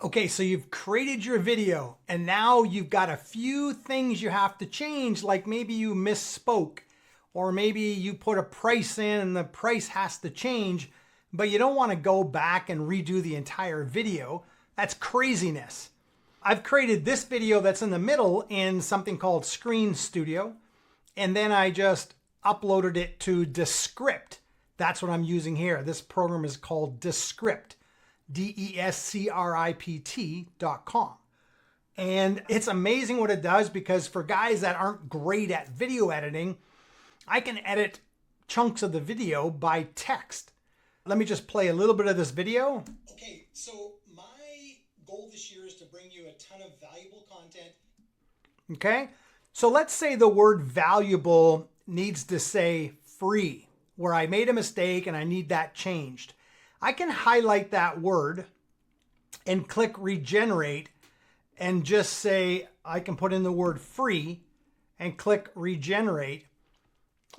Okay, so you've created your video and now you've got a few things you have to change, like maybe you misspoke or maybe you put a price in and the price has to change, but you don't want to go back and redo the entire video. That's craziness. I've created this video that's in the middle in something called Screen Studio, and then I just uploaded it to Descript. That's what I'm using here. This program is called Descript. Descript.com. And it's amazing what it does, because for guys that aren't great at video editing, I can edit chunks of the video by text. Let me just play a little bit of this video. Okay, so my goal this year is to bring you a ton of valuable content. Okay, so let's say the word valuable needs to say free, where I made a mistake and I need that changed. I can highlight that word and click regenerate and just say, I can put in the word free and click regenerate.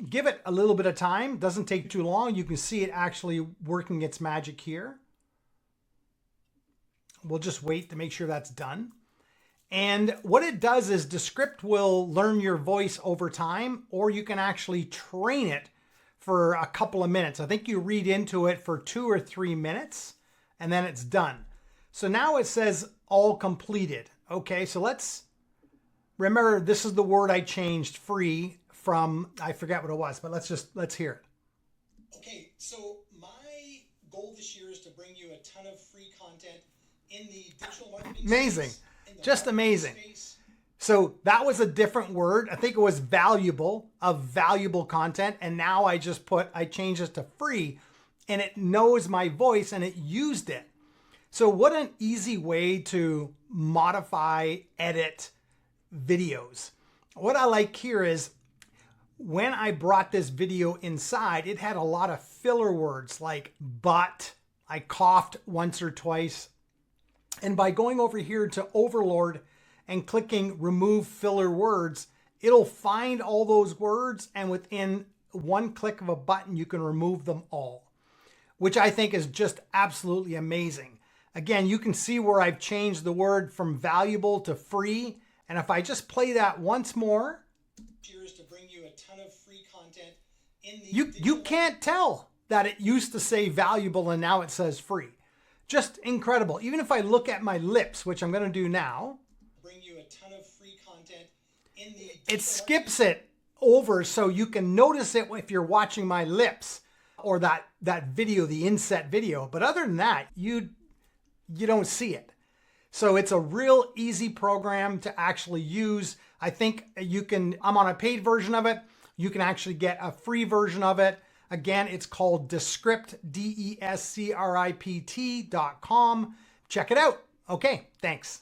Give it a little bit of time. Doesn't take too long. You can see it actually working its magic here. We'll just wait to make sure that's done. And what it does is Descript will learn your voice over time, or you can actually train it for a couple of minutes. I think you read into it for 2 or 3 minutes and then it's done. So now it says all completed. Okay, so let's remember, this is the word I changed, free, from, I forget what it was, but let's hear it. Okay, so my goal this year is to bring you a ton of free content in the digital marketing amazing space, just amazing space. So that was a different word. I think it was valuable, of valuable content. And now I changed it to free, and it knows my voice and it used it. So what an easy way to modify, edit videos. What I like here is when I brought this video inside, it had a lot of filler words like but. I coughed once or twice. And by going over here to Overlord and clicking remove filler words, it'll find all those words, and within one click of a button, you can remove them all, which I think is just absolutely amazing. Again, you can see where I've changed the word from valuable to free. And if I just play that once more, here's to bring you a ton of free content in the you can't tell that it used to say valuable and now it says free. Just incredible. Even if I look at my lips, which I'm going to do now, bring you a ton of free content in the it skips it over so you can notice it if you're watching my lips or that video, the inset video. But other than that, you don't see it. So it's a real easy program to actually use. I think I'm on a paid version of it. You can actually get a free version of it. Again, it's called Descript, Descript.com. Check it out. Okay, thanks.